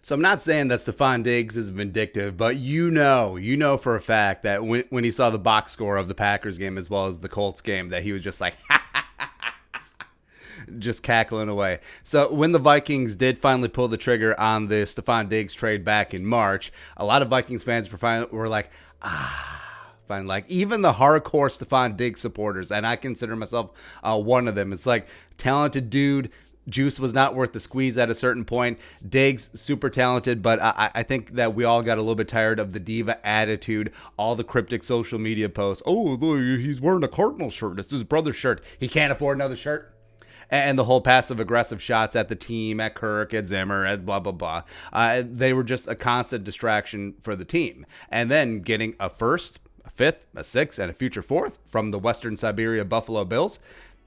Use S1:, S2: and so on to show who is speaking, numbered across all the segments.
S1: So I'm not saying that Stefon Diggs is vindictive, but you know for a fact that when he saw the box score of the Packers game as well as the Colts game, that he was just like, just cackling away. So when the Vikings did finally pull the trigger on the Stefon Diggs trade back in March, a lot of Vikings fans were like, fine. Like even the hardcore Stefon Diggs supporters, and I consider myself one of them. It's like talented dude. Juice was not worth the squeeze at a certain point. Diggs, super talented, but I think that we all got a little bit tired of the diva attitude, all the cryptic social media posts. Oh, he's wearing a Cardinal shirt. It's his brother's shirt. He can't afford another shirt. And the whole passive-aggressive shots at the team, at Kirk, at Zimmer, at blah, blah, blah. They were just a constant distraction for the team. And then getting a first, a fifth, a sixth, and a future fourth from the Western Siberia Buffalo Bills,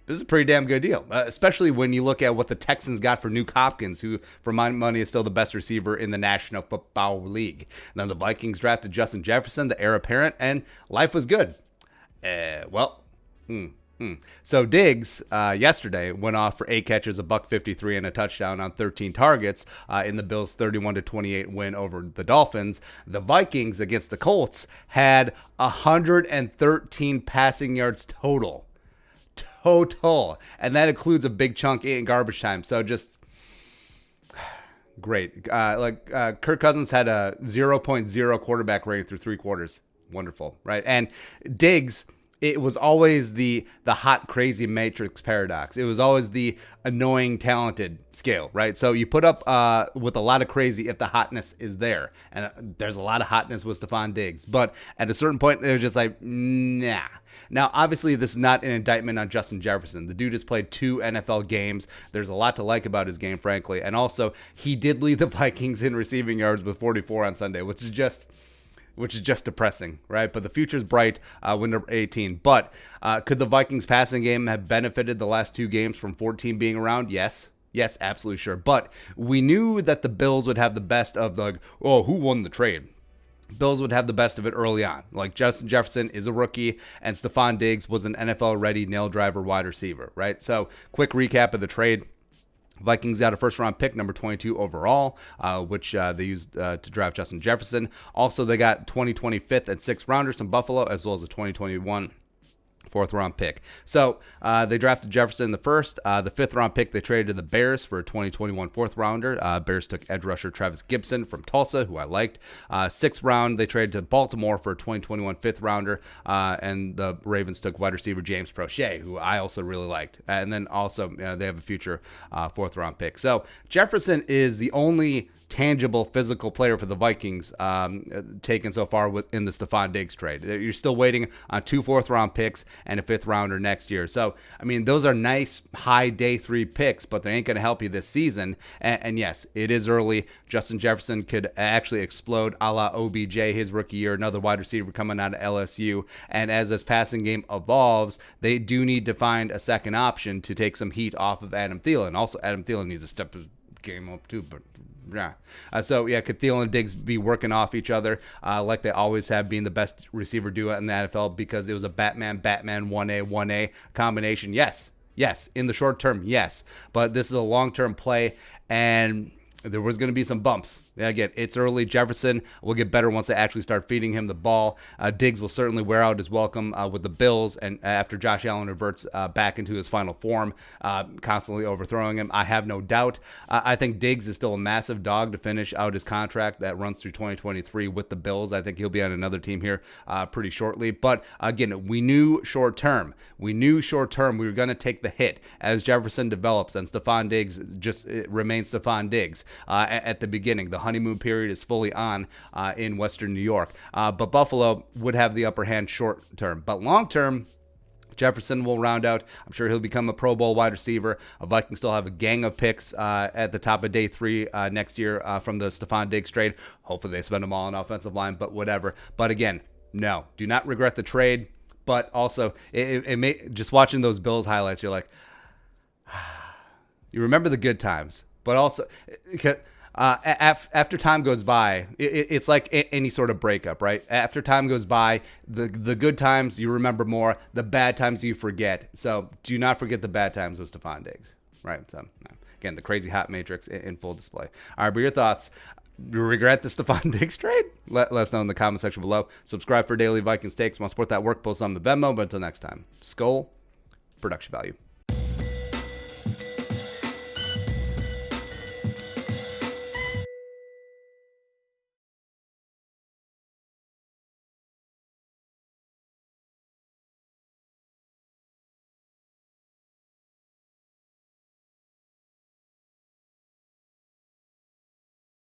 S1: this is a pretty damn good deal, especially when you look at what the Texans got for Nuke Hopkins, who, for my money, is still the best receiver in the National Football League. And then the Vikings drafted Justin Jefferson, the heir apparent, and life was good. So Diggs yesterday went off for 8 catches, a $153, and a touchdown on 13 targets in the Bills' 31-28 win over the Dolphins. The Vikings against the Colts had 113 passing yards total, and that includes a big chunk in garbage time. So just great. Kirk Cousins had a 0.0 quarterback rating through 3 quarters. Wonderful, right? And Diggs, it was always the hot, crazy matrix paradox. It was always the annoying, talented scale, right? So you put up with a lot of crazy if the hotness is there. And there's a lot of hotness with Stefon Diggs. But at a certain point, they're just like, nah. Now, obviously, this is not an indictment on Justin Jefferson. The dude has played 2 NFL games. There's a lot to like about his game, frankly. And also, he did lead the Vikings in receiving yards with 44 on Sunday, which is just depressing, right? But the future's bright when they're 18. But could the Vikings passing game have benefited the last 2 games from 14 being around? Yes, absolutely sure. But we knew that the Bills would have the best of who won the trade? Bills would have the best of it early on. Like Justin Jefferson is a rookie, and Stefon Diggs was an NFL-ready nail-driver wide receiver, right? So quick recap of the trade. Vikings got a first-round pick, number 22 overall, which they used to draft Justin Jefferson. Also, they got 2020 fifth and sixth rounders from Buffalo, as well as a 2021 fourth-round pick. So they drafted Jefferson in the first. The fifth-round pick they traded to the Bears for a 2021 fourth-rounder. Bears took edge rusher Travis Gibson from Tulsa, who I liked. Sixth round, they traded to Baltimore for a 2021 fifth-rounder. And the Ravens took wide receiver James Prochet, who I also really liked. And then also they have a future fourth-round pick. So Jefferson is the only tangible physical player for the Vikings taken so far in the Stefon Diggs trade. You're still waiting on 2 fourth-round picks and a fifth-rounder next year. So, I mean, those are nice high day 3 picks, but they ain't going to help you this season. And yes, it is early. Justin Jefferson could actually explode a la OBJ his rookie year, another wide receiver coming out of LSU. And as this passing game evolves, they do need to find a second option to take some heat off of Adam Thielen. Also, Adam Thielen needs to step his game up too, but yeah. Could Thielen and Diggs be working off each other like they always have, being the best receiver duo in the NFL because it was a Batman 1A combination? Yes. In the short term, yes. But this is a long-term play, and there was going to be some bumps. Again, it's early. Jefferson will get better once they actually start feeding him the ball. Diggs will certainly wear out his welcome with the Bills, and after Josh Allen reverts back into his final form, constantly overthrowing him, I have no doubt. I think Diggs is still a massive dog to finish out his contract that runs through 2023 with the Bills. I think he'll be on another team here pretty shortly. But again, we knew short term. We were going to take the hit as Jefferson develops, and Stefon Diggs just remains Stefon Diggs at the beginning. The honeymoon period is fully on in Western New York. But Buffalo would have the upper hand short term. But long term, Jefferson will round out. I'm sure he'll become a Pro Bowl wide receiver. Vikings still have a gang of picks at the top of day 3 next year from the Stefon Diggs trade. Hopefully they spend them all on offensive line, but whatever. But again, no, do not regret the trade. But also, it may, just watching those Bills highlights, you're like, you remember the good times. But also, after time goes by, it's like any sort of breakup, right? After time goes by, the good times you remember more, the bad times you forget. So do not forget the bad times with Stefon Diggs, right? So again, the crazy hot matrix in full display. All right, but your thoughts. You regret the Stefon Diggs trade? Let us know in the comment section below. Subscribe for daily Vikings takes. Want to support that work, post on the Venmo. But until next time, Skol, production value.